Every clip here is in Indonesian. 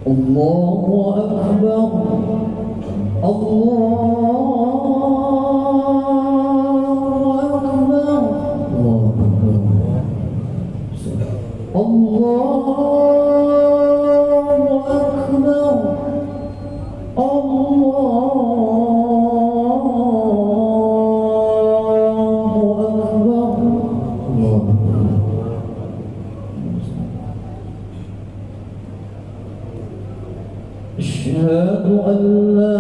Allahu Akbar. Asyhadu an la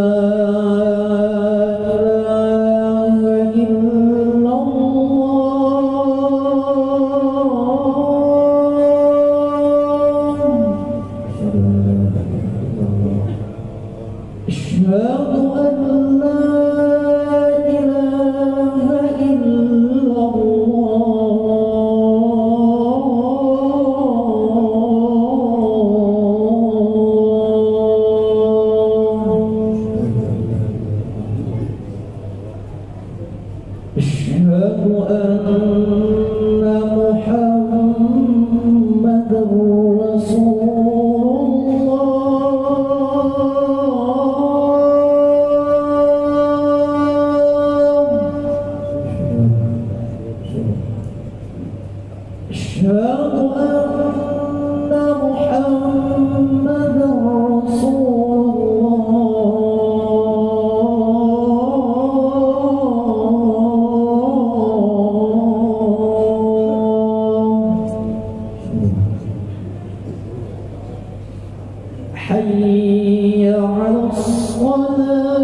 حي على الصلاة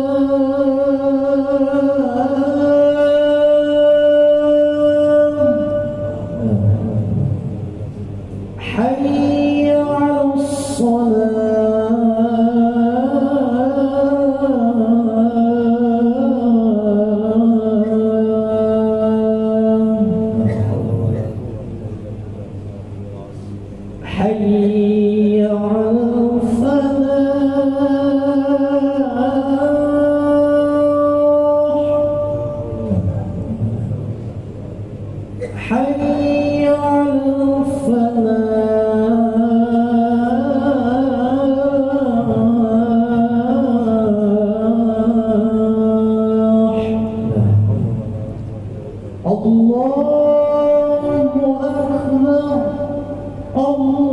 حي على الصلاة حي على حي على الفلاح. الله أكبر. الله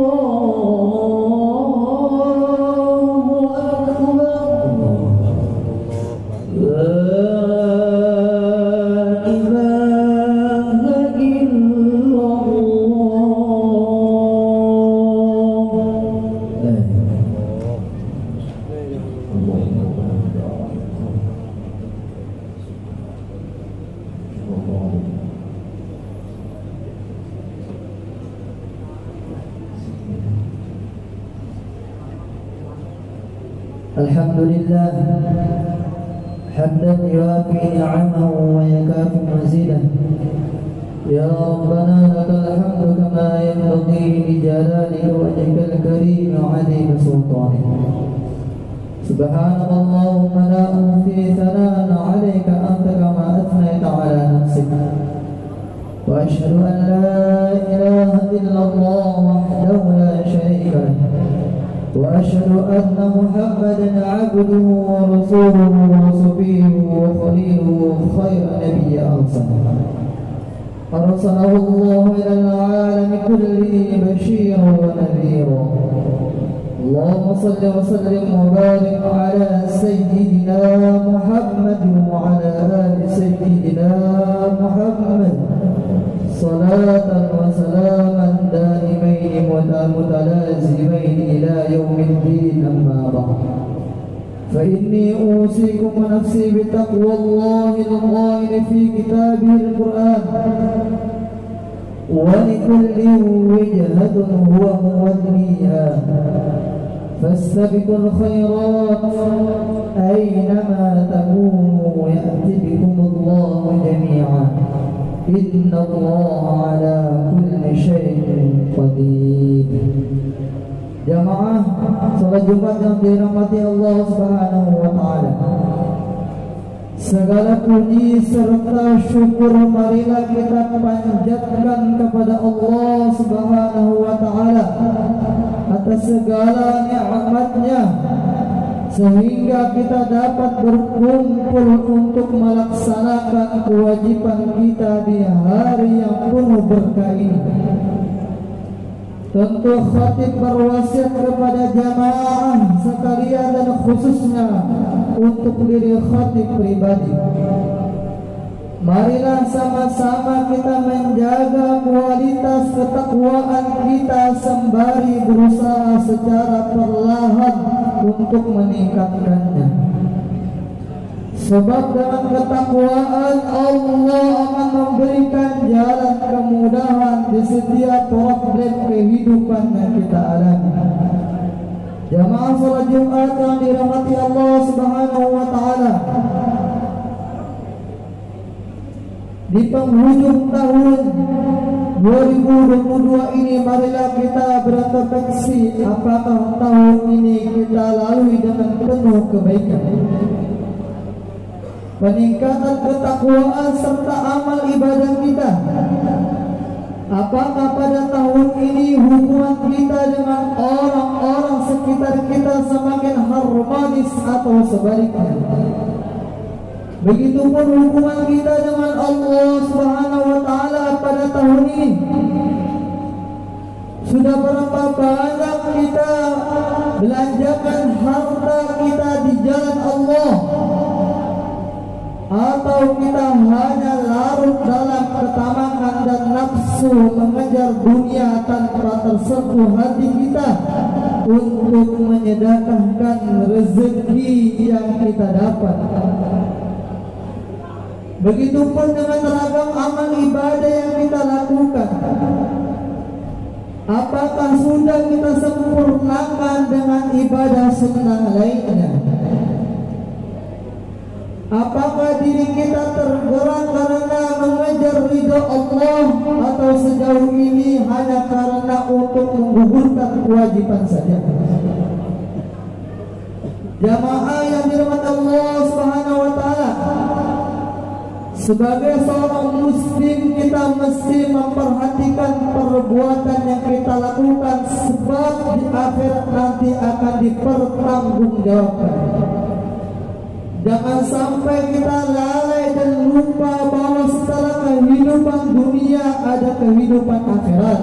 أكبر. لا إله إلا الحمد لله حمدا يوافي نعمه ويكافي مزيده. يا ربنا لك الحمد كما ينبغي لجلال وجهك الكريم وعظيم سلطانك. سبحانك اللهم لا أحصي ثناء عليك أنت كما أثنيت على نفسك. وأشهد أن لا إله إلا الله وحده لا شريك له. وأشهد أن محمدا عبده ورسوله وصفيه وخليله خير نبي أرسله الله إلى العالم كله بشيرا ونذيرا. اللهم صل وسلم وبارك على سيدنا محمد وعلى آل سيدنا محمد صلاة وسلاما دائمين متلازمين إلى يوم الدين. أما بعد فإني أوصيكم ونفسي بتقوى الله القائل في كتابه القرآن: ولكل وجهة هو موليها فاستبقوا الخيرات أينما تكونوا يأتي بكم الله جميعا إن الله على كل شيء قدير. Jamaah salat Jumat yang dirahmati Allah Subhanahu wa taala. Segala puji serta syukur marilah kita panjatkan kepada Allah Subhanahu wa taala atas segala nikmat-Nya, sehingga kita dapat berkumpul untuk melaksanakan kewajiban kita di hari yang penuh berkah ini. Tentu khatib berwasiat kepada jamaah sekalian dan khususnya untuk diri khatib pribadi. Marilah sama-sama kita menjaga kualitas ketakwaan kita sembari berusaha secara perlahan untuk meningkatkannya. Sebab dengan ketakwaan Allah akan memberikan jalan kemudahan di setiap problem kehidupan yang kita alami. Jamaah salat Jumat yang dirahmati Allah Subhanahu wa taala, di penghujung tahun 2022 ini marilah kita berintrospeksi apakah tahun ini kita lalui dengan penuh kebaikan, peningkatan ketakwaan serta amal ibadah kita. Apakah pada tahun ini hubungan kita dengan orang-orang sekitar kita semakin harmonis atau sebaliknya? Begitupun hubungan kita dengan Allah Subhanahu wa taala pada tahun ini. Sudah berapa banyak kita belanjakan harta kita di jalan Allah, atau kita hanya larut dalam ketamakan dan nafsu mengejar dunia tanpa tersentuh hati kita untuk menyedekahkan rezeki yang kita dapat. Begitupun dengan ragam amal ibadah yang kita lakukan. Apakah sudah kita sempurnakan dengan ibadah sunnah lainnya? Apakah diri kita tergerak karena mengejar ridha Allah, atau sejauh ini hanya karena untuk menggugurkan kewajiban saja? Jamaah yang dirahmati Allah Subhanahu wa taala, sebagai seorang muslim kita mesti memperhatikan perbuatan yang kita lakukan, sebab di akhirat nanti akan dipertanggungjawabkan. Jangan sampai kita lalai dan lupa bahwa setelah kehidupan dunia ada kehidupan akhirat.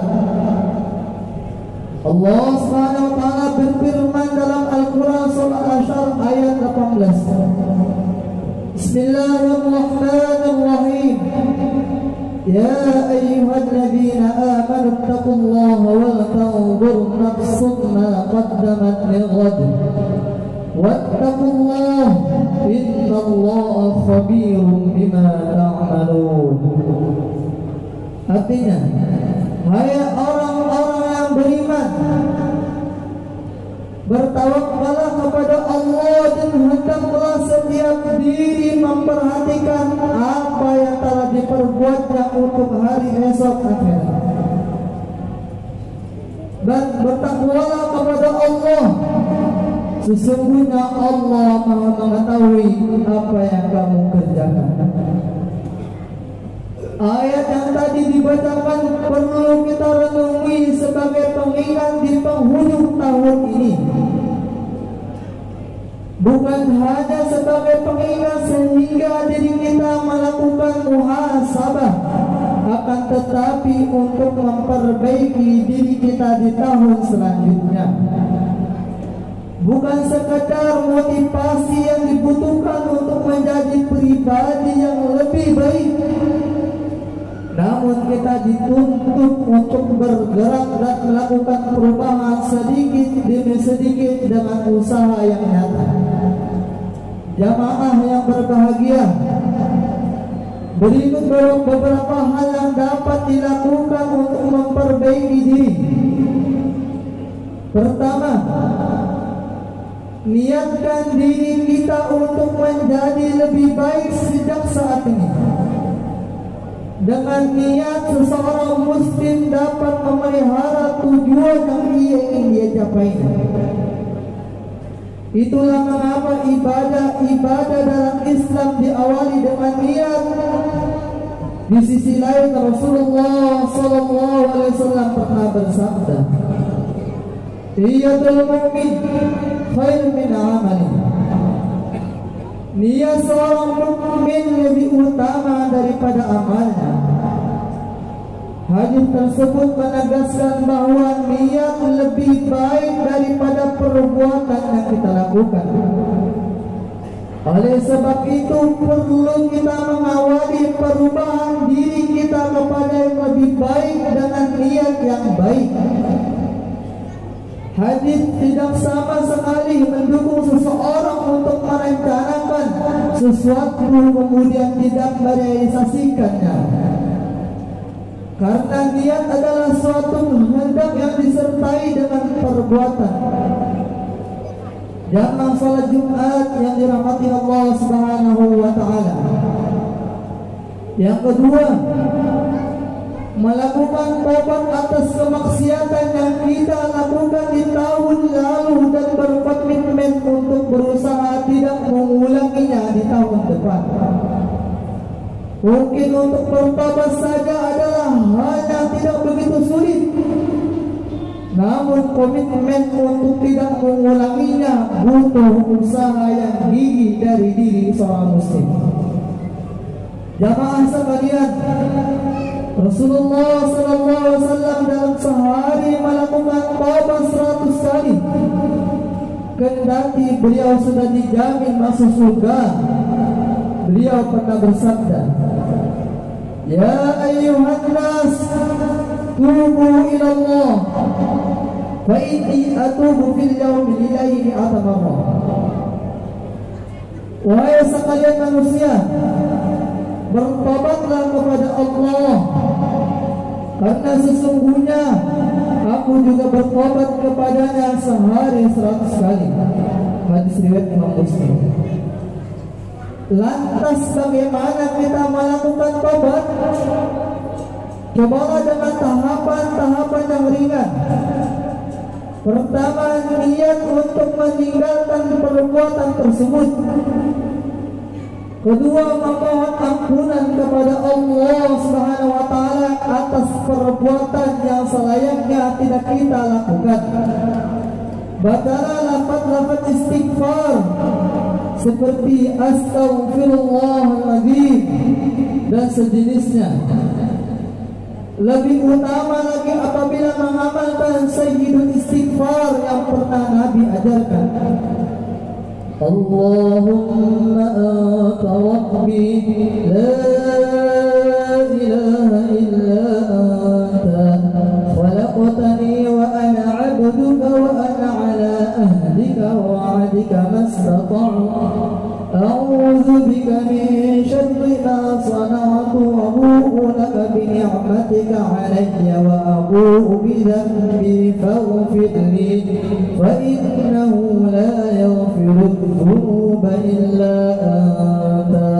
Allah Subhanahu wa taala berfirman dalam Al-Qur'an surah Asy-Syarh ayat 18. Bismillahirrahmanirrahim. Ya ayyuhalladzina amanu taqullaha wal tanzur nafsun ma qaddamat lighad. Wattaqullah innallaha khabirum bima ta'malun. Artinya, hai orang-orang yang beriman, bertawakkallah kepada Allah dan hendaklah setiap diri memperhatikan apa yang telah diperbuatnya untuk hari esok akhirat. Dan bertakwalah kepada Allah, sesungguhnya Allah Maha mengetahui apa yang kamu kerjakan. Ayat yang tadi dibacakan perlu kita renungi sebagai pengingat di penghujung tahun ini. Bukan hanya sebagai pengingat sehingga diri kita melakukan muhasabah, akan tetapi untuk memperbaiki diri kita di tahun selanjutnya. Bukan sekadar motivasi yang dibutuhkan untuk menjadi pribadi yang lebih baik, namun kita dituntut untuk bergerak dan melakukan perubahan sedikit demi sedikit dengan usaha yang nyata. Jamaah yang berbahagia, berikut beberapa hal yang dapat dilakukan untuk memperbaiki diri. Pertama, niatkan diri kita untuk menjadi lebih baik sejak saat ini. Dengan niat seseorang muslim dapat memelihara tujuan yang ia ingin dia capai. Itulah mengapa ibadah dalam Islam diawali dengan niat. Di sisi lain Rasulullah SAW pernah bersabda, Niyatul mu'min khair min amali. Niat seorang mukmin lebih utama daripada amalnya. Hadis tersebut menegaskan bahwa niat lebih baik daripada perbuatan yang kita lakukan. Oleh sebab itu perlu kita mengawali perubahan diri kita kepada yang lebih baik dengan niat yang baik. Hadis tidak sama sekali mendukung seseorang untuk merencanakan sesuatu kemudian tidak merealisasikannya. Karena niat adalah suatu hendak yang disertai dengan perbuatan. Jamaah salat Jumat yang dirahmati Allah Subhanahu wa taala. Yang kedua, melakukan taubat atas kemaksiatan yang kita lakukan di tahun lalu dan berkomitmen untuk berusaha tidak mengulanginya di tahun depan. Mungkin untuk bertobat saja adalah hal yang tidak begitu sulit, namun komitmen untuk tidak mengulanginya butuh usaha yang gigih dari diri seorang muslim. Jamaah sekalian, Rasulullah SAW dalam sehari melakukan taubat 100 kali. Kendati beliau sudah dijamin masuk surga, beliau pernah bersabda, "Ya ayyuhan nas, tubu ila Allah, fa inni atubu fil yawmi lillahi atamarrah." Wahai sekalian manusia, bertobatlah kepada Allah, karena sesungguhnya aku juga bertobat kepadanya sehari 100 kali. Hadis riwayat Imam Muslim. Lantas bagaimana kita melakukan tobat? Cobalah dengan tahapan-tahapan yang ringan. Pertama, niat untuk meninggalkan perbuatan tersebut. Kedua, memohon ampunan kepada Allah Subhanahu wa taala atas perbuatan yang selayaknya tidak kita lakukan. Bacalah lafaz-lafaz istighfar seperti astaghfirullahaladzim dan sejenisnya. Lebih utama lagi apabila mengamalkan sayyidul istighfar yang pernah Nabi ajarkan. Allahumma anta rabbi la ilaha illa anta khalaqtani wa ana 'abduka wa ana 'ala ahdika wa wa'dika mastata'tu a'udzu bika min syarri ma sana'tu wa abu'u laka bi ni'matika 'alayya wa abu'u bi dhanbi faghfir li fa innahu la yaghfiru dhunuba illa anta.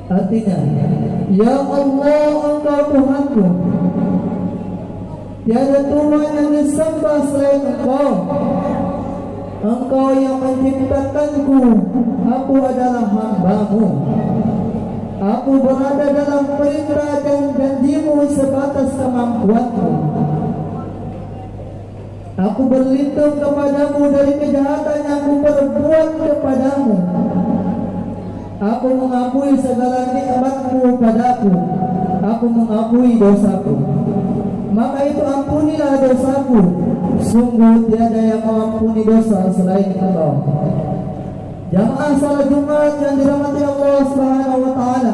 Artinya, ya Allah, Engkau Tuhanku, tiada Tuhan yang disembah selain Engkau. Engkau yang menciptakanku, aku adalah hamba-Mu. Aku berada dalam perintah dan janji-Mu sebatas kemampuanku. Aku berlindung kepadamu dari kejahatan yang aku perbuat kepadamu. Aku mengakui segala nikmat-Mu padaku. Aku mengakui dosaku. Maka itu ampunilah dosaku. Sungguh tiada yang mengampuni dosa selain Engkau. Jamaah salat Jumat yang dirahmati Allah Subhanahu wa taala.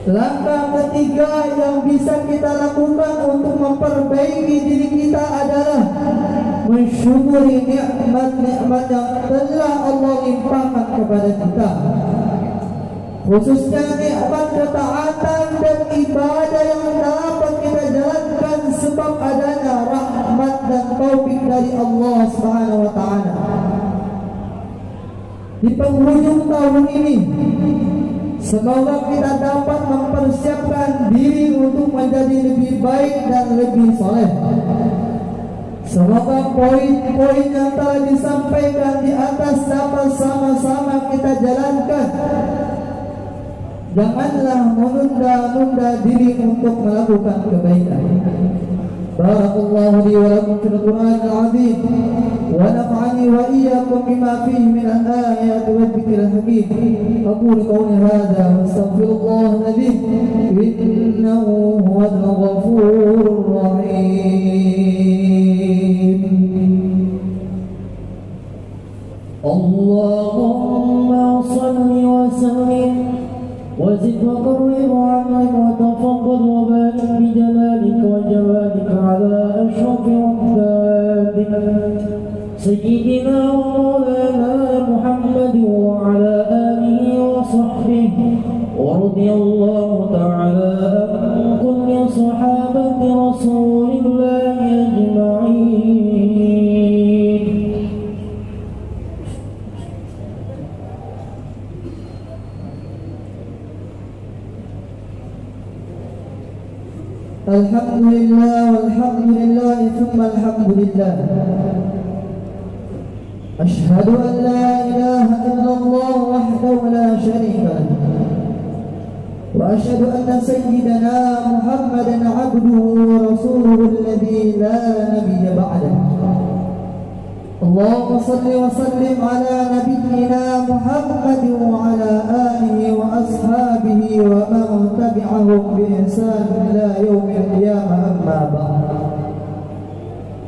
Langkah ketiga yang bisa kita lakukan untuk memperbaiki diri kita adalah mensyukuri nikmat-nikmat yang telah Allah limpahkan kepada kita, khususnya nikmat ketaatan dan ibadah yang dapat kita jalankan sebab adanya rahmat dan taufik dari Allah Subhanahu wa taala. Di penghujung tahun ini, semoga kita dapat mempersiapkan diri untuk menjadi lebih baik dan lebih soleh. Semoga poin-poin yang telah disampaikan di atas dapat sama-sama kita jalankan. Janganlah menunda-nunda diri untuk melakukan kebaikan. Barakallahu الله لي ولكم في القرآن العظيم ونفعني وإياكم بما فيه من الآيات والذكر الحكيم. أقول قولي هذا واستغفر الله العظيم إنه هو الغفور الرحيم. اللهم صل وسلم وزد وقرب عنك وتفضل وبارك بجلالك وجلالك على أشرف عبادك سيدنا ومولانا محمد وعلى آله وصحبه، ورضي الله تعالى عن كل صحابة رسول الله أجمعين. الحمد لله والحمد لله ثم الحمد لله. أشهد أن لا إله إلا الله وحده لا شريك له، وأشهد أن سيدنا محمدا عبده ورسوله الذي لا نبي بعده. اللهم صل وسلم على نبينا محمد وعلى آله وأصحابه ومن تبعهم بإحسان إلى يوم القيامة. أما بعد،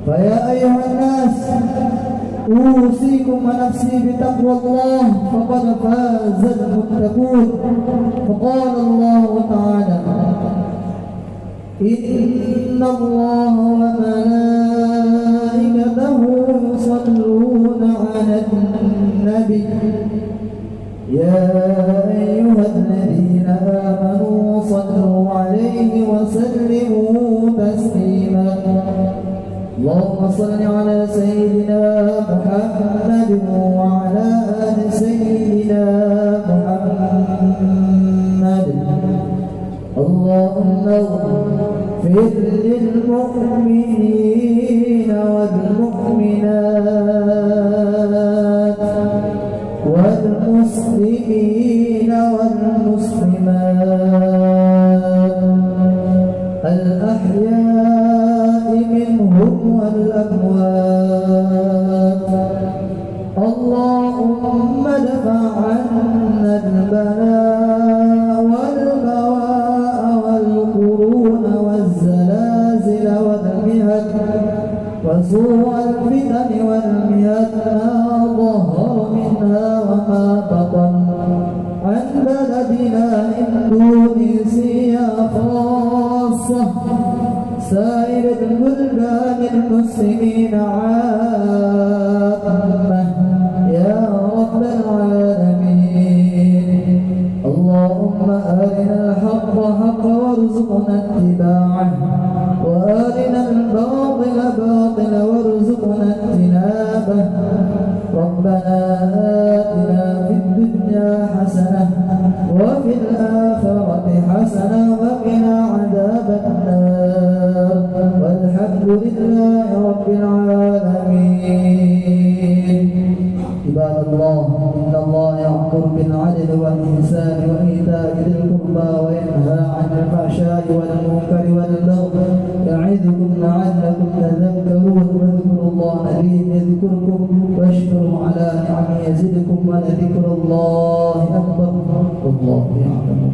فيا أيها الناس أوصيكم ونفسي بتقوى الله فقد فاز المتقون. فقال الله تعالى: إن الله وملائكته يصلون على النبي يا أيها الذين آمنوا صلوا عليه وسلموا تسليما. اللهم صل على سيدنا محمد وعلى آل سيدنا محمد. اللهم اغفر للمؤمنين والمؤمنات والمسلمين والمسلمات الأحياء منهم والأموات. اللهم ادفع عنا البلاء والبواء والقرون والزلازل والمهن وسوء الفتن والمهن ما ظهر منها وما بطن عن بلدنا إندونيسيا خاصة سائر البلدان المسلمين عامة يا رب العالمين. اللهم أرنا الحق حقا وارزقنا اتباعه، وأرنا الباطل باطلا وارزقنا اجتنابه. ربنا آتنا في الدنيا حسنة وفي الآخرة حسنة وقنا عذاب النار، والحمد لله رب العالمين. عباد الله، إن الله يأمر بالعدل والإحسان وإيتاء ذي القربى وينهى عن الفحشاء والمنكر والبغي يعظكم لعلكم تذكرون. واذكروا الله العظيم يذكركم واشكروا على نعمه يزدكم ولذكر الله أكبر والله يعلم.